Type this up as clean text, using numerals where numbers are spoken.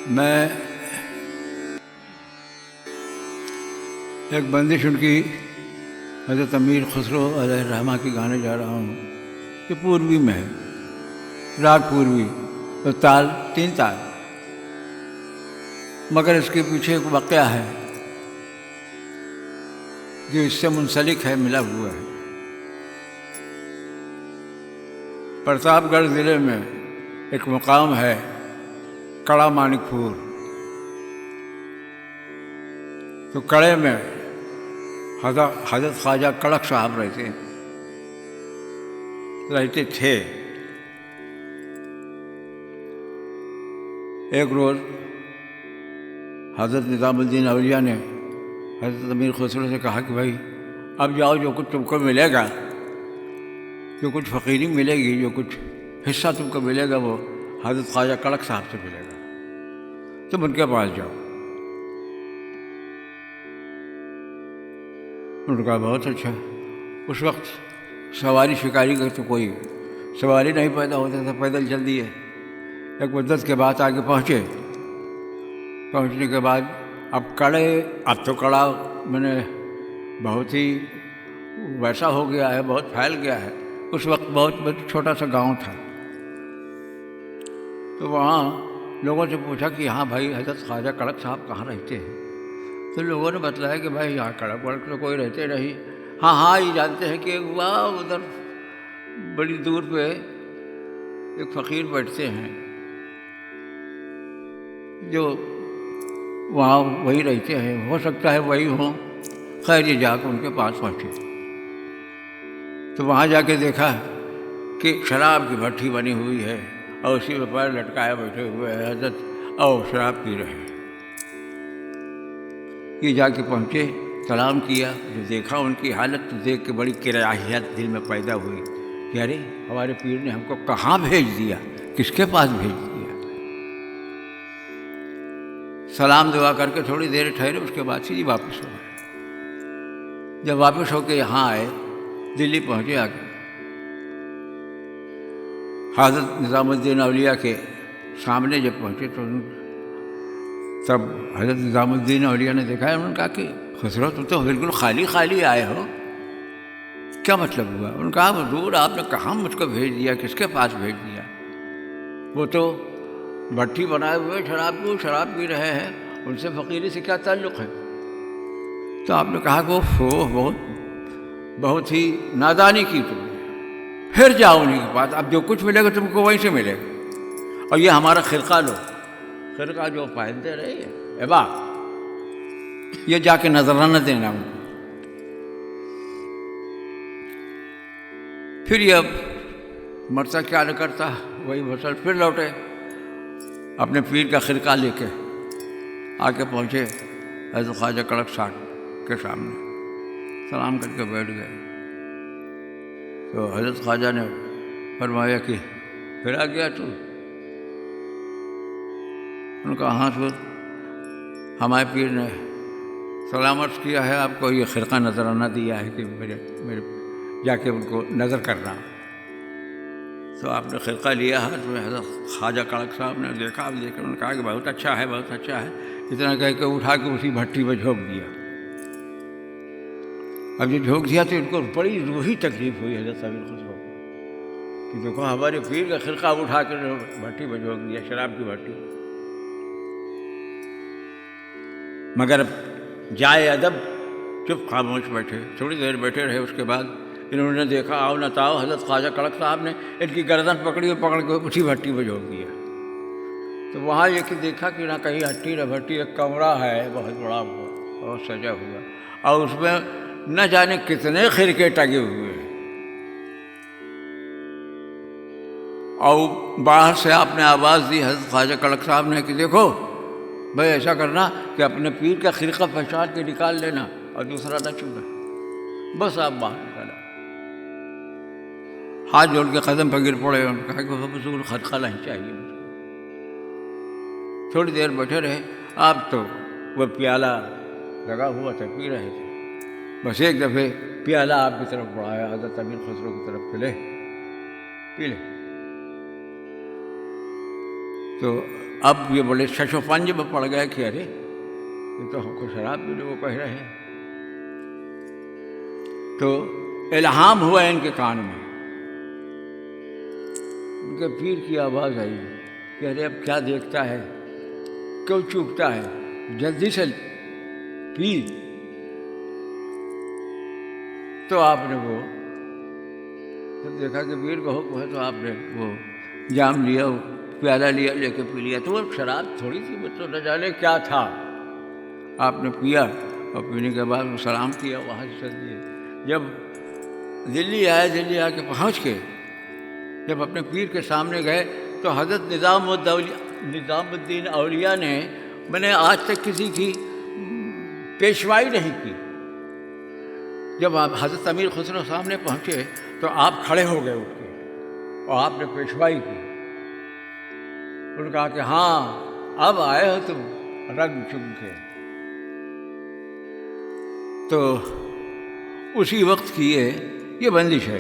मैं एक बंदिश उनकी हज़रत अमीर खुसरो अलैहिर्रहमा की गाने जा रहा हूँ कि पूर्वी में है, राग पूर्वी, तो ताल 3 ताल, मगर इसके पीछे एक वाक़या है जो इससे मुंसलिक है, मिला हुआ है। प्रतापगढ़ ज़िले में एक मुकाम है कड़ा मानिकपुर। तो कड़े में हज़रत ख्वाजा कड़क साहब रहते थे। एक रोज़ हज़रत निज़ामुद्दीन औलिया ने हज़रत अमीर खुसरो से कहा कि भाई अब जाओ, जो कुछ तुमको मिलेगा, जो कुछ फ़कीरी मिलेगी, जो कुछ हिस्सा तुमको मिलेगा वो हज़रत ख्वाजा कड़क साहब से मिलेगा, तुम उनके पास जाओ। उन्होंने कहा बहुत अच्छा। उस वक्त सवारी शिकारी का तो कोई सवारी नहीं पैदा होता था, पैदल चल दिए। एक मुद्दत के बाद आगे पहुँचे। पहुँचने के बाद अब तो कड़ा मैंने बहुत ही वैसा हो गया है, बहुत फैल गया है। उस वक्त बहुत छोटा सा गांव था। तो वहाँ लोगों से पूछा कि हाँ भाई हज़रत ख्वाजा कड़क साहब कहाँ रहते हैं? तो लोगों ने बताया कि भाई यहाँ कड़क वड़क तो कोई रहते नहीं। हाँ, ये जानते हैं कि वहाँ उधर बड़ी दूर पे एक फ़कीर बैठते हैं जो वहाँ वही रहते हैं, हो सकता है वही हों। खैर ये जाकर उनके पास पहुँचे तो वहाँ जाके देखा कि शराब की भट्टी बनी हुई है और उसी में पैर लटकाए बैठे हुए हैं हज़रत और शराब पी रहे हैं। ये जाके पहुँचे, सलाम किया। जो देखा उनकी हालत तो देख के बड़ी किराहियत दिल में पैदा हुई कि अरे हमारे पीर ने हमको कहाँ भेज दिया, किसके पास भेज दिया। सलाम दुआ करके थोड़ी देर ठहरे, उसके बाद सीधी वापस हो गए। जब वापस होके यहाँ आए, दिल्ली पहुँचे, आके हज़रत निज़ामुद्दीन औलिया के सामने जब पहुँचे तो तब हज़रत निज़ामुद्दीन औलिया ने देखा है। उन्होंने कहा कि खुसरो तुम तो बिल्कुल खाली खाली आए हो, क्या मतलब हुआ? उन्होंने कहा हुजूर आपने कहाँ मुझको भेज दिया, किसके पास भेज दिया? वो तो भट्टी बनाए हुए शराब पी रहे हैं, उनसे फ़कीरी से क्या ताल्लुक़ है? तो आपने कहा कि वो बहुत ही नादानी की तुमने, फिर जाओ उन्हीं के पास, अब जो कुछ मिलेगा तुमको वहीं से मिलेगा। और ये हमारा खिरका लो, खिरका जो पहनते रहे एबा, ये जाके नजराना देना उनको। फिर ये अब मरता क्या न करता, वही फसल फिर लौटे अपने पीर का खिरका लेके। आके पहुँचे हज़रत ख्वाजा कड़क साहब के सामने, सलाम करके बैठ गए। तो हज़रत ख्वाजा ने फरमाया कि फिर आ गया तू? उनका हाँ सुर, हमारे पीर ने सलामत किया है आपको, ये खिरका नजराना दिया है कि मेरे जाके उनको नज़र करना। तो आपने खिरका लिया हाथ में। हज़रत ख्वाजा कड़क साहब ने देखा, अब देखकर उन्होंने कहा कि बहुत अच्छा है, बहुत अच्छा है। इतना कह के उठा के उसी भट्टी में झोंक दिया। अब जो झोंक दिया तो इनको बड़ी रूही तकलीफ हुई हज़रत अमीर खुसरो को कि देखो हमारे पीर का खिरका उठा कर भट्टी में झोंक दिया, शराब की भट्टी। मगर जाए अदब चुप खामोश बैठे, थोड़ी देर बैठे रहे। उसके बाद इन्होंने देखा, आओ न ताओ, हज़रत ख्वाजा कड़क साहब ने इनकी गर्दन पकड़ी और पकड़ के उसी भट्टी में झोंक दिया। तो वहाँ ये कि देखा कि ना कहीं हट्टी न भट्टी, एक कमरा है बहुत बड़ा हुआ, बहुत सजा हुआ, और उसमें न जाने कितने खिरके टंगे हुए हैं। और बाहर से आपने आवाज़ दी हज़रत ख्वाजा कड़क साहब ने कि देखो भाई ऐसा करना कि अपने पीर का खिरका पहचान के निकाल लेना और दूसरा न छूना। बस आप बाहर निकाला, हाथ जोड़ के कदम पर गिर पड़े। उन्होंने कहा कि हुजूर खिरका नहीं चाहिए मुझको। थोड़ी देर बैठे रहे। आप तो वह प्याला लगा हुआ था, पी रहे थे। बस एक दफ़े प्याला आपकी तरफ बढ़ाया, हज़रत अमीर खुसरो की तरफ, पी ले। तो अब ये बोले शशोपंज में पड़ गए कि अरे ये तो हमको शराब पीने को कह रहे हैं। तो इल्हाम हुआ इनके कान में, उनके पीर की आवाज़ आई कि अरे अब क्या देखता है, क्यों चूकता है, जल्दी से पी। तो आपने वो जब देखा कि पीर का हुक्म है तो आपने वो जाम लिया, प्याला लिया, लेके पी लिया। तो वो शराब थोड़ी सी, वो तो न जाने क्या था। आपने पिया और पीने के बाद वो सलाम किया, वहाँ से चल दिए। जब दिल्ली आए, दिल्ली आके पहुँच के जब अपने पीर के सामने गए तो हज़रत निज़ामुद्दीन औलिया ने मैंने आज तक किसी की पेशवाई नहीं की। जब आप हज़रत अमीर खुसरो सामने पहुँचे तो आप खड़े हो गए उठ के और आपने पेशवाई की। उन्होंने कहा कि हाँ अब आए हो तुम रंग चुम के। तो उसी वक्त की ये बंदिश है।